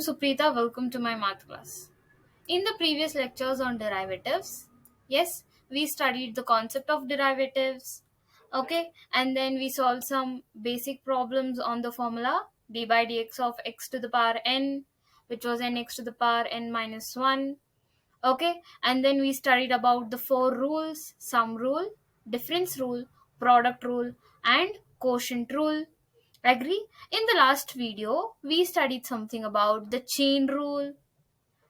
Supreetha. Welcome to my math class. In the previous lectures on derivatives, yes, we studied the concept of derivatives, okay, and then we solved some basic problems on the formula d by dx of x to the power n, which was nx to the power n minus 1, okay, and then we studied about the four rules: sum rule, difference rule, product rule, and quotient rule. Agree? In the last video, we studied something about the chain rule.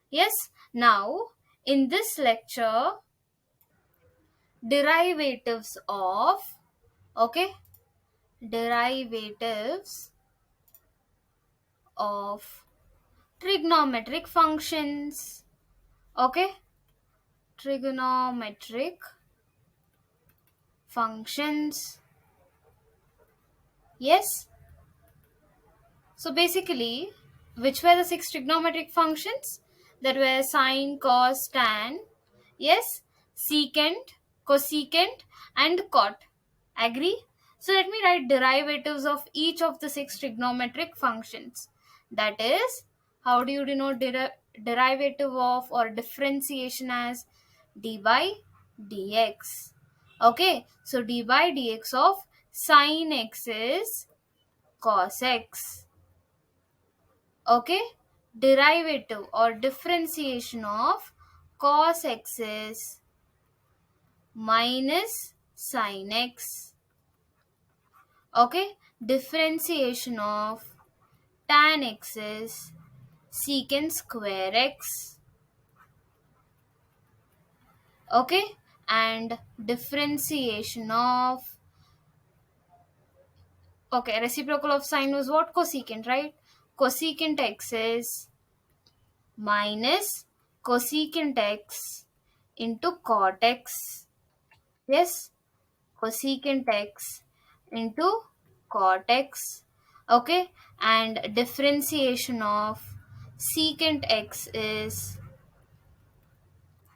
Yes, now in this lecture, derivatives of, okay, derivatives of trigonometric functions, okay, trigonometric functions. Yes, so basically, which were the six trigonometric functions? That were sine, cos, tan, yes, secant, cosecant, and cot. Agree? So let me write derivatives of each of the six trigonometric functions. That is, how do you denote derivative of or differentiation as? D by dx. Okay, so d by dx of sine x is cos x. Okay, derivative or differentiation of cos x is minus sin x. Okay, differentiation of tan x is secant square x. Okay, and differentiation of, okay, reciprocal of sine was what? Cosecant, right? Cosecant x is minus cosecant x into cot x. Yes, cosecant x into cot x. Okay, and differentiation of secant x is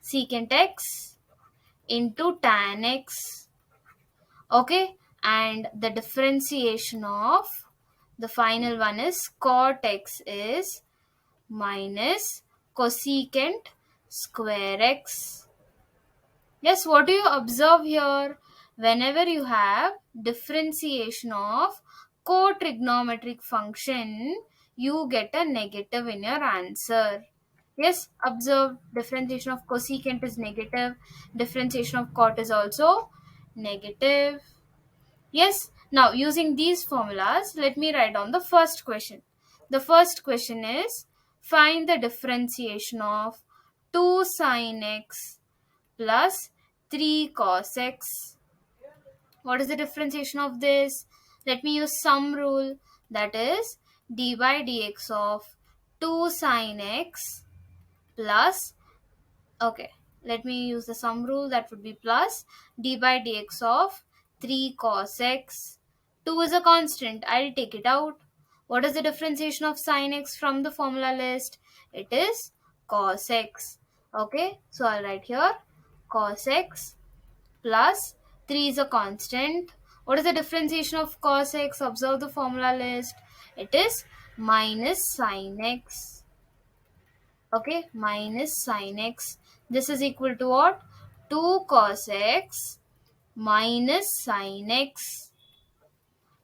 secant x into tan x. Okay, and the differentiation of the final one is cot x is minus cosecant square x. Yes, what do you observe here? Whenever you have differentiation of cotrigonometric function, you get a negative in your answer. Yes, observe differentiation of cosecant is negative, differentiation of cot is also negative. Yes, now using these formulas, let me write down the first question. The first question is, find the differentiation of 2 sin x plus 3 cos x. What is the differentiation of this? Let me use sum rule, that is d by dx of 2 sin x plus, okay, let me use the sum rule, that would be plus d by dx of 3 cos x. 2 is a constant, I'll take it out. What is the differentiation of sin x from the formula list? It is cos x. Okay, so I'll write here cos x plus 3 is a constant. What is the differentiation of cos x? Observe the formula list. It is minus sin x. Okay, minus sin x. This is equal to what? 2 cos x minus sin x.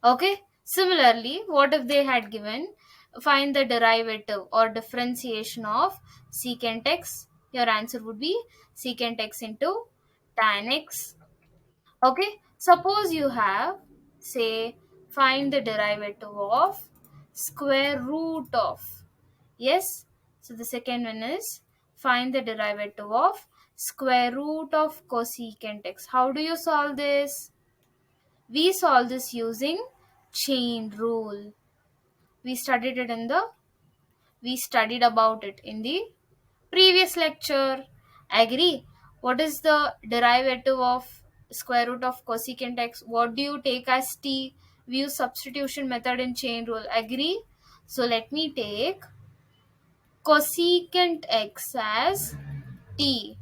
Okay, similarly, what if they had given, find the derivative or differentiation of secant x? Your answer would be secant x into tan x. Okay, suppose you have, say, find the derivative of square root of. Yes, so the second one is find the derivative of square root of cosecant x. How do you solve this? We solve this using chain rule. We studied it in the, we studied about it in the previous lecture. Agree? What is the derivative of square root of cosecant x? What do you take as t? We use substitution method in chain rule. Agree? So let me take cosecant x as t.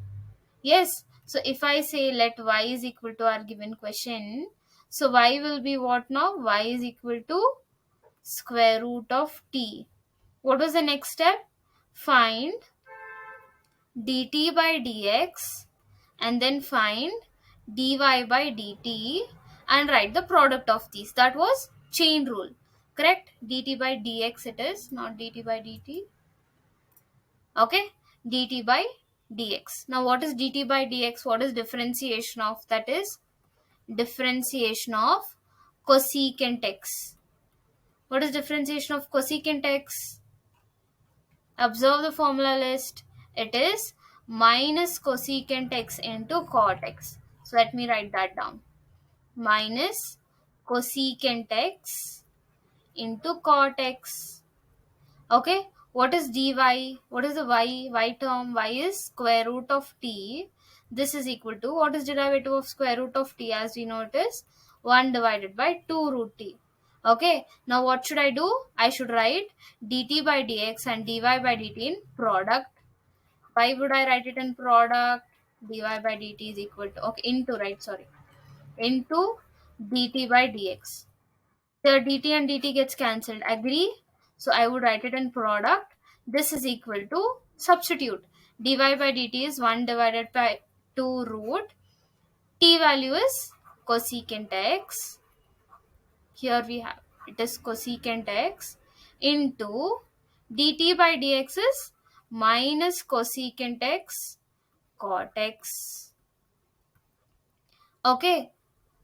Yes. So if I say let y is equal to our given question, so y will be what now? Y is equal to square root of t. What was the next step? Find dt by dx and then find dy by dt and write the product of these. That was chain rule. Correct? dt by dx it is, not dt by dt. Okay? dt by dx. Now what is dt by dx? What is differentiation of? That is differentiation of cosecant x. What is differentiation of cosecant x? Observe the formula list. It is minus cosecant x into cot x. So let me write that down. Minus cosecant x into cot x. Okay. What is dy? What is the y? Y term? Y is square root of t. This is equal to, what is derivative of square root of t? As we know, it is 1 divided by 2 root t. Okay. Now what should I do? I should write dt by dx and dy by dt in product. Why would I write it in product? dy by dt is equal to, okay, into, right, sorry, into dt by dx. The dt and dt gets cancelled. Agree? So I would write it in product. This is equal to, substitute. dy by dt is 1 divided by 2 root. T value is cosecant x. Here we have, it is cosecant x into dt by dx is minus cosecant x cot x. Okay.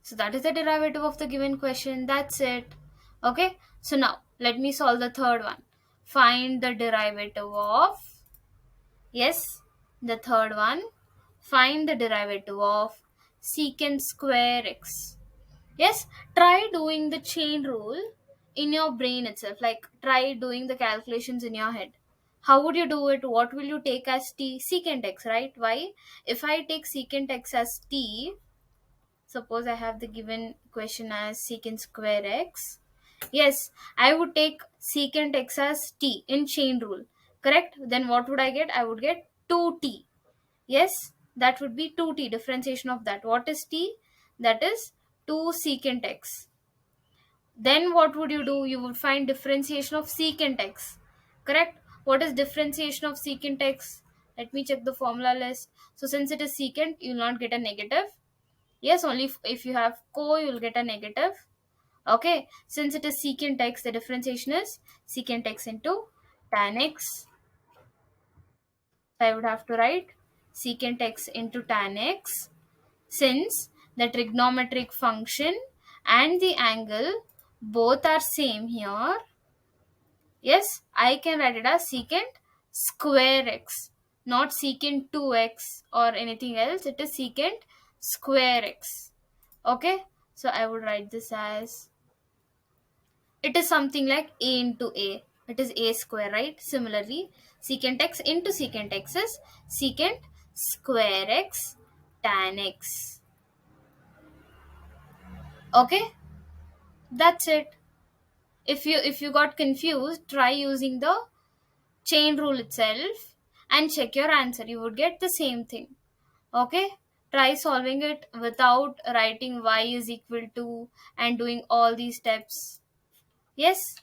So that is the derivative of the given question. That's it. Okay. So now let me solve the third one. Find the derivative of, yes, the third one. Find the derivative of secant square x. Yes, try doing the chain rule in your brain itself. Like, try doing the calculations in your head. How would you do it? What will you take as t? Secant x, right? Why? If I take secant x as t, suppose I have the given question as secant square x. Yes, I would take secant x as t in chain rule. Correct? Then what would I get? I would get 2t. Yes, that would be 2t, differentiation of that. What is t? That is 2 secant x. Then what would you do? You would find differentiation of secant x. Correct? What is differentiation of secant x? Let me check the formula list. So since it is secant, you will not get a negative. Yes, only if you have co, you will get a negative. Okay, since it is secant x, the differentiation is secant x into tan x. So I would have to write secant x into tan x. Since the trigonometric function and the angle both are same here, yes, I can write it as secant square x, not secant 2x or anything else. It is secant square x. Okay, so I would write this as, it is something like a into a. It is a square, right? Similarly, secant x into secant x is secant square x tan x. Okay, that's it. If you got confused, try using the chain rule itself and check your answer. You would get the same thing. Okay, try solving it without writing y is equal to and doing all these steps. Yes.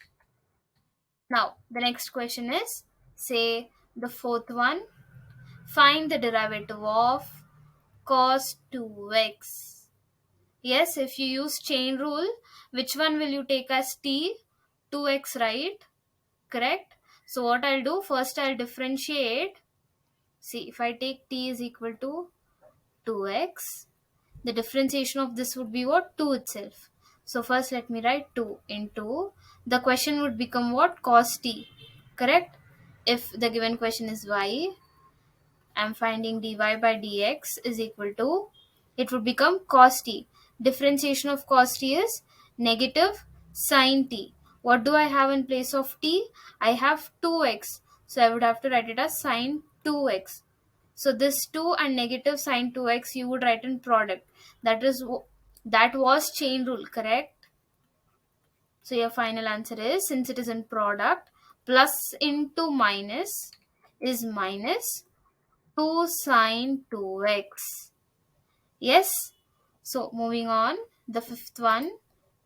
Now the next question is, say the fourth one. Find the derivative of cos 2x. Yes, if you use chain rule, which one will you take as t? 2x, right? Correct? So what I'll do, first I'll differentiate. See, if I take t is equal to 2x, the differentiation of this would be what? 2 itself. So first let me write 2 into, the question would become what? Cos t. Correct? If the given question is y, I'm finding dy by dx is equal to, it would become cos t. Differentiation of cos t is negative sin t. What do I have in place of t? I have 2x. So I would have to write it as sin 2x. So this 2 and negative sin 2x you would write in product. That was chain rule, correct? So your final answer is, since it is in product, plus into minus is minus 2 sine 2x. Yes. So moving on, the fifth one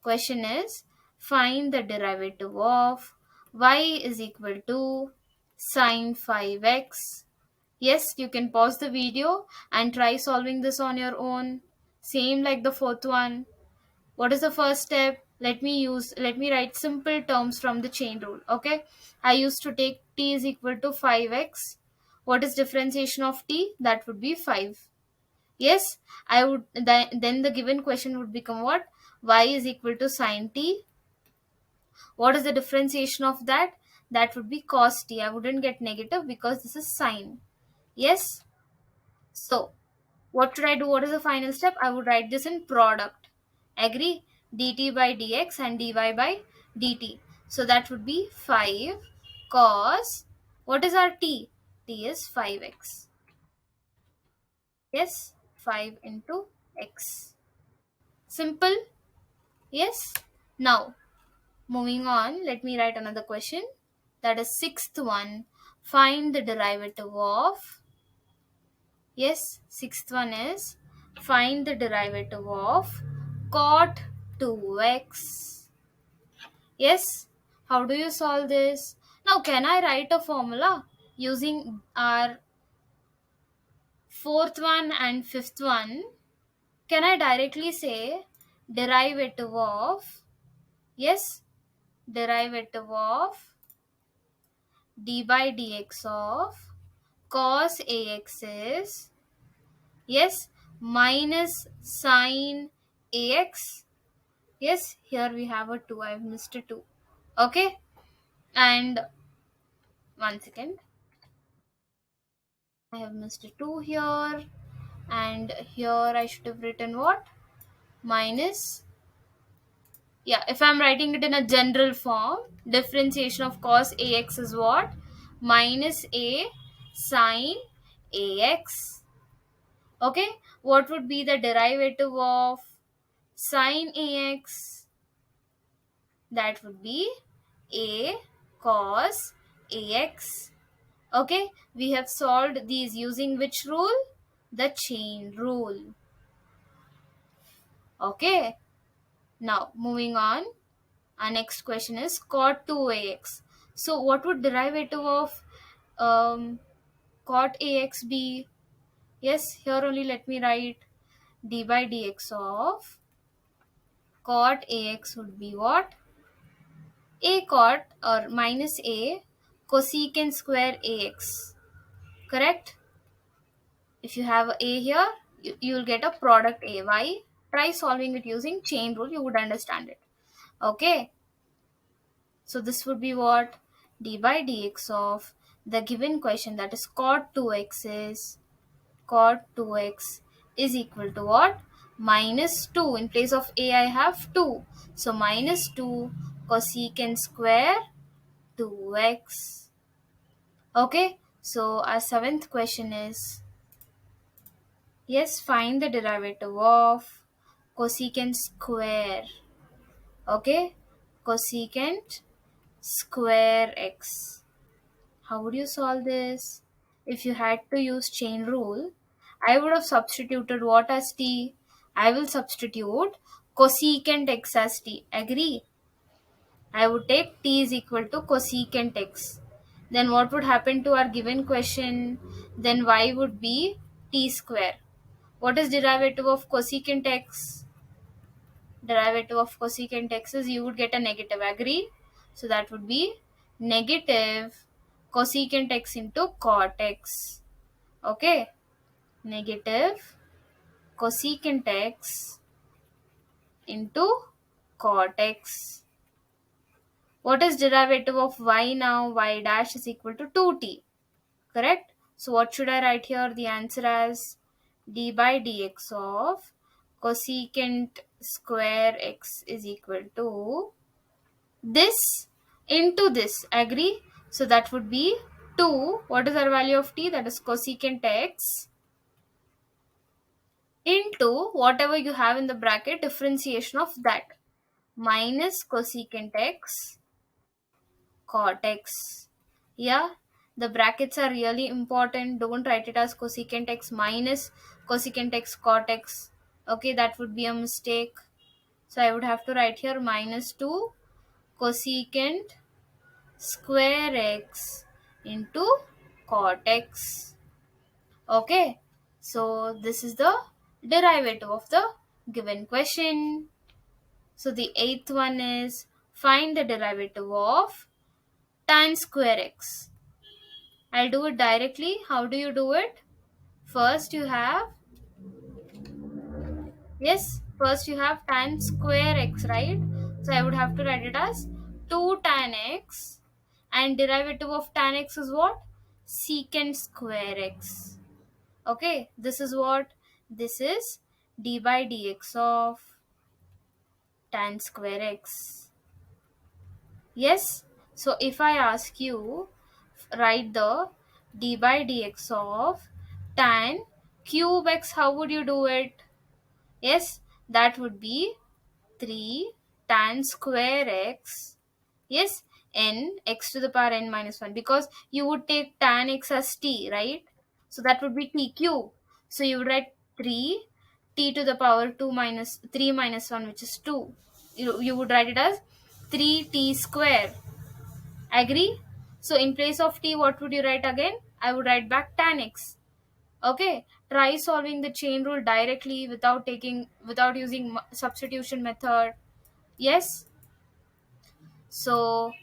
question is, find the derivative of y is equal to sine 5x. Yes, you can pause the video and try solving this on your own. Same like the fourth one. What is the first step? Let me write simple terms from the chain rule. Okay. I used to take t is equal to 5x. What is differentiation of t? That would be 5. Yes, I would then the given question would become what? Y is equal to sine t. What is the differentiation of that? That would be cos t. I wouldn't get negative because this is sine. Yes. So what should I do? What is the final step? I would write this in product. Agree? dt by dx and dy by dt. So that would be 5 cos. What is our t? T is 5x. Yes, 5 into x. Simple. Yes. Now, moving on, let me write another question. That is sixth one. Find the derivative of. Yes, sixth one is find the derivative of cot 2x. Yes, how do you solve this? Now, can I write a formula using our fourth one and fifth one? Can I directly say derivative of, yes, derivative of d by dx of cos ax is, yes, minus sine ax. Yes, here we have a 2. I have missed a 2. Okay. And one second. I have missed a 2 here. And here I should have written what? Minus. Yeah, if I'm writing it in a general form, differentiation of cos ax is what? Minus a sine ax. Okay. What would be the derivative of sine ax? That would be a cos ax. Okay, we have solved these using which rule? The chain rule. Okay, now moving on. Our next question is cot 2ax. So what would derivative of cot ax be? Yes, here only let me write d by dx of cot ax would be what? A cot or minus a cosecant square ax. Correct? If you have a here, you will get a product a. Why? Try solving it using chain rule, you would understand it. Okay. So this would be what? D by dx of the given question, that is cot 2x is equal to what? Minus 2. In place of a I have 2. So minus 2 cosecant square 2x. Okay. So our seventh question is, yes, find the derivative of cosecant square. Okay, cosecant square x. How would you solve this? If you had to use chain rule, I would have substituted what as t? I will substitute cosecant x as t. Agree? I would take t is equal to cosecant x. Then what would happen to our given question? Then y would be t square. What is derivative of cosecant x? Derivative of cosecant x is, you would get a negative. Agree? So that would be negative cosecant x into cot x. Okay? Negative cosecant x into cot x. What is derivative of y now? Y dash is equal to 2t. Correct? So what should I write here? The answer as d by dx of cosecant square x is equal to this into this. Agree? So that would be 2. What is our value of t? That is cosecant x into whatever you have in the bracket, differentiation of that, minus cosecant x cot x. Yeah, the brackets are really important. Don't write it as cosecant x minus cosecant x cot x. Okay, that would be a mistake. So I would have to write here minus 2 cosecant square x into cot x. Okay, so this is the derivative of the given question. So the eighth one is find the derivative of tan square x. I'll do it directly. How do you do it? First you have, yes, first you have tan square x, right? So I would have to write it as 2 tan x, and derivative of tan x is what? Secant square x. Okay, this is what? This is d by dx of tan square x. Yes, so if I ask you, write the d by dx of tan cube x, how would you do it? Yes, that would be 3 tan square x. Yes, n x to the power n minus 1, because you would take tan x as t, right? So that would be t cube. So you would write 3 t to the power 2 minus 3 minus 1, which is 2. You would write it as 3t square. Agree? So in place of t, what would you write again? I would write back tan x. Okay, try solving the chain rule directly without using substitution method. Yes. So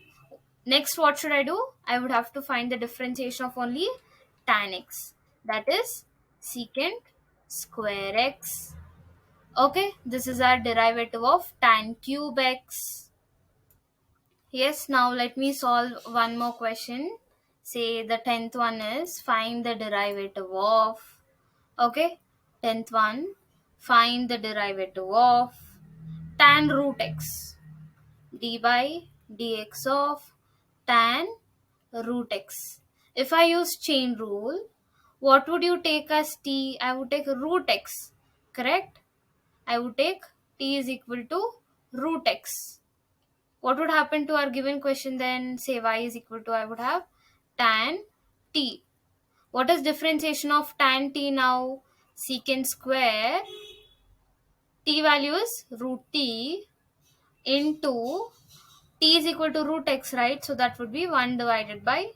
next, what should I do? I would have to find the differentiation of only tan x. That is secant square x. Okay, this is our derivative of tan cube x. Yes, now let me solve one more question. Say the 10th one is find the derivative of. Okay, 10th one, find the derivative of tan root x. D by dx of tan root x. If I use chain rule, what would you take as t? I would take root x, correct? I would take t is equal to root x. What would happen to our given question then? Say y is equal to, I would have tan t. What is differentiation of tan t now? Secant square, t value is root t into t is equal to root x, right? So that would be 1 divided by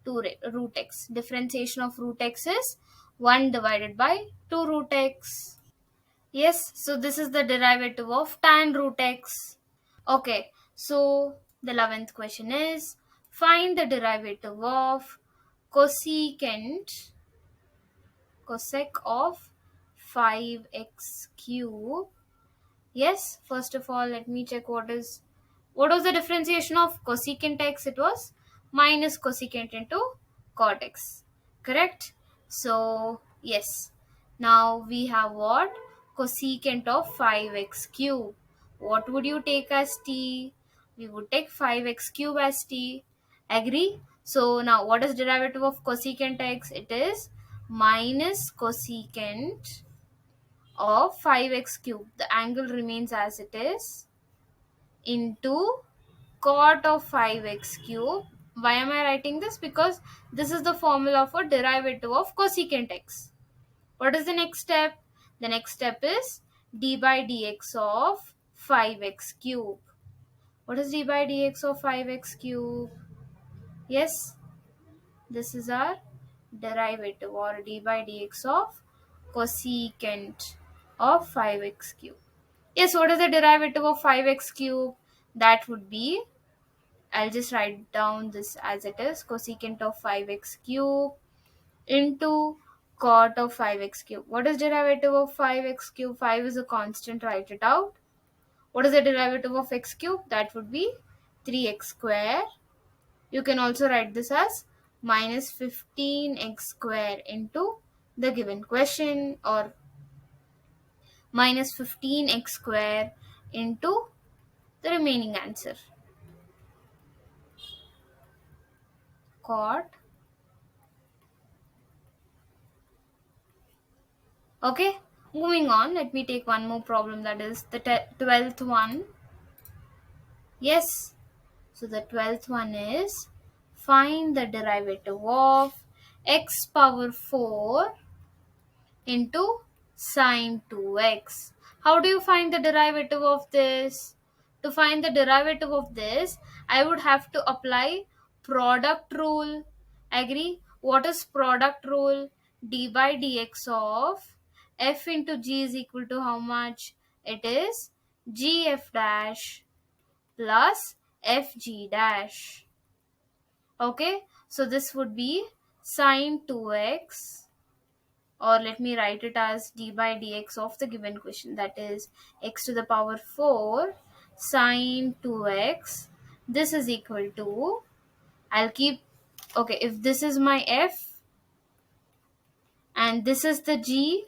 2 root x. Differentiation of root x is 1 divided by 2 root x. Yes, so this is the derivative of tan root x. Okay, so the 11th question is find the derivative of cosecant cosec of 5x cube. Yes, first of all, let me check what was the differentiation of cosecant x? It was minus cosecant into cot x. Correct? So, yes. Now we have what? Cosecant of 5x cube. What would you take as t? We would take 5x cube as t. Agree? So, now what is derivative of cosecant x? It is minus cosecant of 5x cube. The angle remains as it is into cot of 5x cube. Why am I writing this? Because this is the formula for derivative of cosecant x. What is the next step? The next step is d by dx of 5x cube. What is d by dx of 5x cube? Yes, this is our derivative, or d by dx of cosecant of 5x cube. Yes, what is the derivative of 5x cube? That would be, I'll just write down this as it is, cosecant of 5x cube into cot of 5x cube. What is derivative of 5x cube? 5 is a constant, write it out. What is the derivative of x cube? That would be 3x square. You can also write this as minus 15x square into the given question, or minus 15x square into the remaining answer. Cot. Okay, moving on, let me take one more problem, that is the 12th one. Yes, so the 12th one is find the derivative of x power 4 into sine 2x. How do you find the derivative of this? To find the derivative of this, I would have to apply product rule. Agree? What is product rule? D by dx of f into g is equal to how much? It is gf dash plus fg dash. Okay, so this would be sine 2x, or let me write it as d by dx of the given question, that is x to the power 4 sine 2x. This is equal to, I'll keep, okay, if this is my f and this is the g,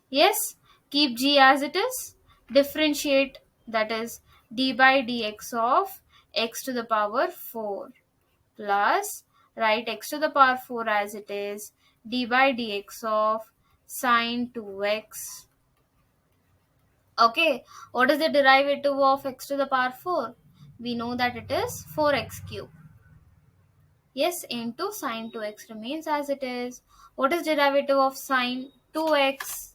yes, keep g as it is, differentiate, that is d by dx of x to the power 4 plus, write x to the power 4 as it is, d by dx of sine 2x. Okay, what is the derivative of x to the power 4? We know that it is 4x cube. Yes, into sine 2x remains as it is. What is derivative of sine 2x?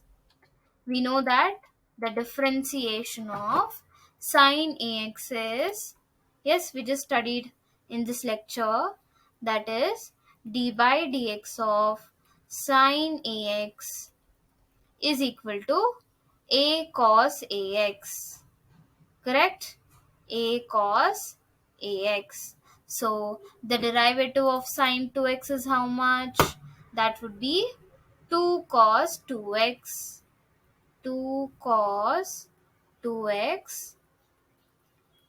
We know that the differentiation of sine ax is, yes, we just studied in this lecture, that is d by dx of sine ax is equal to a cos ax. Correct? A cos ax. So the derivative of sine 2x is how much? That would be 2 cos 2x. 2 cos 2x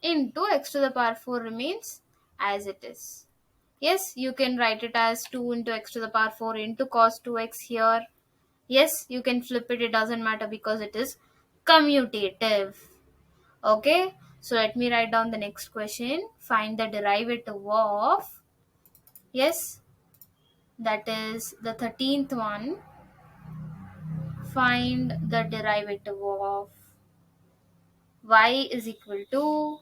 into x to the power 4 remains as it is. Yes, you can write it as 2 into x to the power 4 into cos 2x here. Yes, you can flip it, it doesn't matter because it is commutative. Okay, so let me write down the next question. Find the derivative of, yes, that is the 13th one. Find the derivative of y is equal to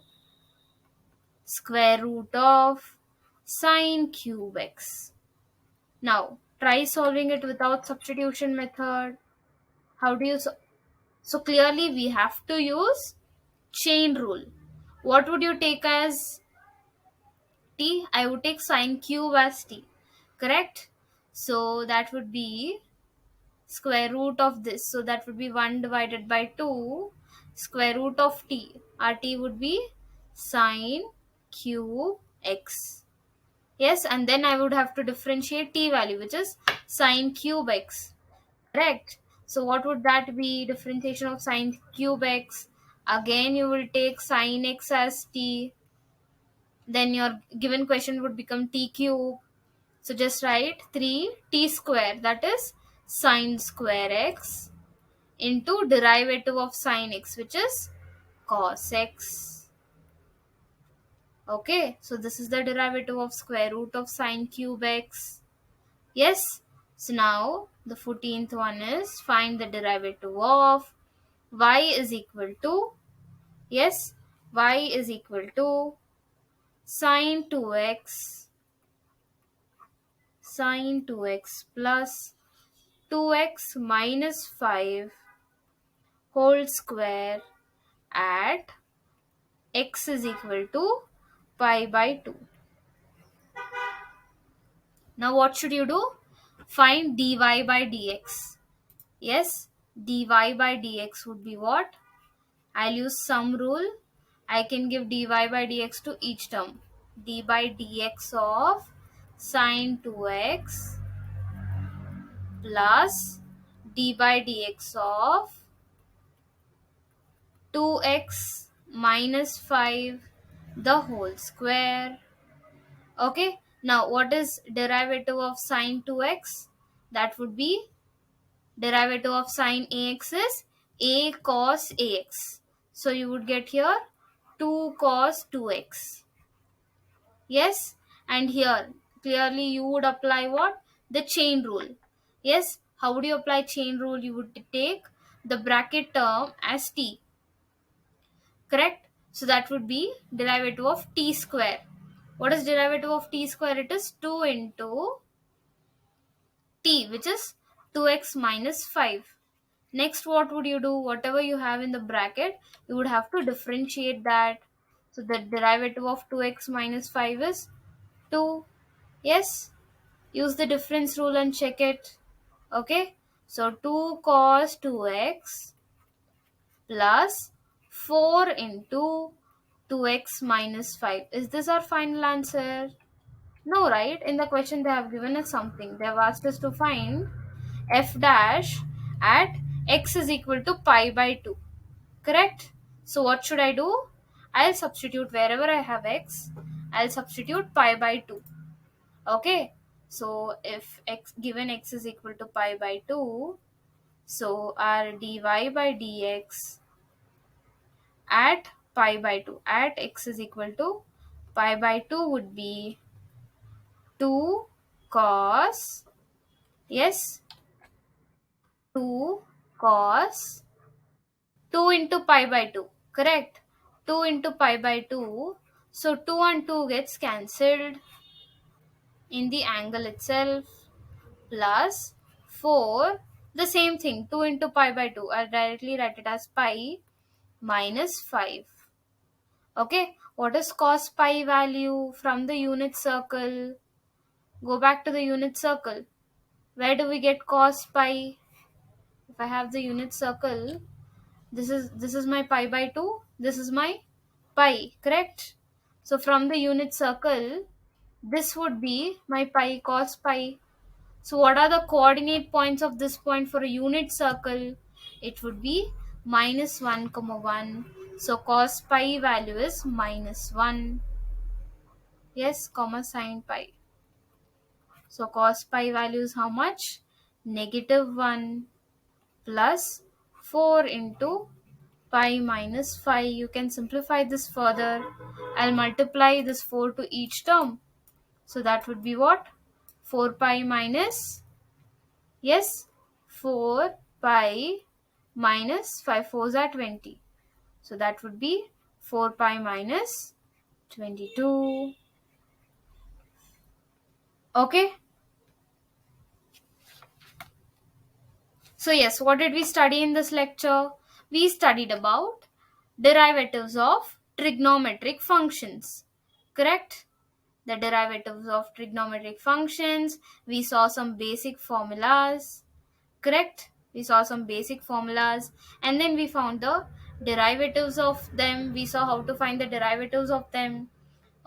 square root of sine cube x. Now, try solving it without substitution method. How do you so clearly we have to use chain rule. What would you take as t? I would take sine cube as t. Correct? So that would be square root of this. So that would be 1 divided by 2 square root of t. Our t would be sine cube x. Yes, and then I would have to differentiate t value, which is sine cube x. Correct? So what would that be? Differentiation of sine cube x. Again, you will take sine x as t. Then your given question would become t cube. So just write 3t square, that is sine square x, into derivative of sine x, which is cos x. Okay, so this is the derivative of square root of sine cube x. Yes, so now the 14th one is find the derivative of y is equal to, yes, y is equal to sine 2x plus 2x minus 5 whole square at x is equal to pi by 2. Now what should you do? Find dy by dx. Yes, dy by dx would be what? I'll use sum rule. I can give dy by dx to each term. D by dx of sine 2x plus d by dx of 2x minus 5 the whole square. Okay, now what is derivative of sine 2x? That would be, derivative of sine ax is a cos ax. So you would get here 2 cos 2x. Yes, and here clearly you would apply what? The chain rule. Yes, how would you apply chain rule? You would take the bracket term as t. Correct? So that would be derivative of t square. What is derivative of t square? It is 2 into t, which is 2x minus 5. Next, what would you do? Whatever you have in the bracket, you would have to differentiate that. So the derivative of 2x minus 5 is 2. Yes, use the difference rule and check it. Okay, so 2 cos 2x plus 4 into 2x minus 5. Is this our final answer? No, right? In the question they have given us something. They have asked us to find f dash at x is equal to pi by 2. Correct? So what should I do? I'll substitute wherever I have x. I'll substitute pi by 2. Okay? So if x given x is equal to pi by 2, so our dy by dx at pi by 2 at x is equal to pi by 2 would be 2 cos, yes, 2 cos 2 into pi by 2, correct? 2 into pi by 2, so 2 and 2 gets cancelled in the angle itself, plus 4, the same thing, 2 into pi by 2, I'll directly write it as pi minus 5. Okay, what is cos pi value from the unit circle? Go back to the unit circle. Where do we get cos pi? If I have the unit circle, this is my pi by 2, this is my pi, correct? So from the unit circle, this would be my pi cos pi. So what are the coordinate points of this point for a unit circle? It would be minus 1 comma 1. So cos pi value is minus 1. Yes, comma sin pi. So cos pi value is how much? Negative 1 plus 4 into pi minus 5. You can simplify this further. I'll multiply this 4 to each term. So that would be what? 4 pi minus, yes, 4 pi minus 5 fours are 20. So that would be 4 pi minus 22. Okay. So yes, what did we study in this lecture? We studied about derivatives of trigonometric functions. Correct? The derivatives of trigonometric functions. We saw some basic formulas. Correct? We saw some basic formulas, and then we found the derivatives of them. We saw how to find the derivatives of them.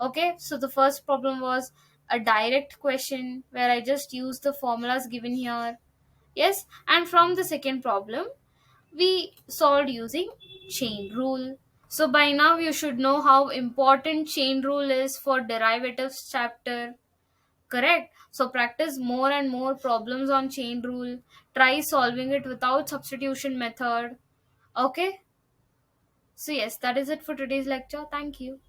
Okay, so the first problem was a direct question where I just used the formulas given here. Yes, and from the second problem, we solved using chain rule. So by now you should know how important chain rule is for derivatives chapter. Correct? So practice more and more problems on chain rule. Try solving it without substitution method. Okay? So yes, that is it for today's lecture. Thank you.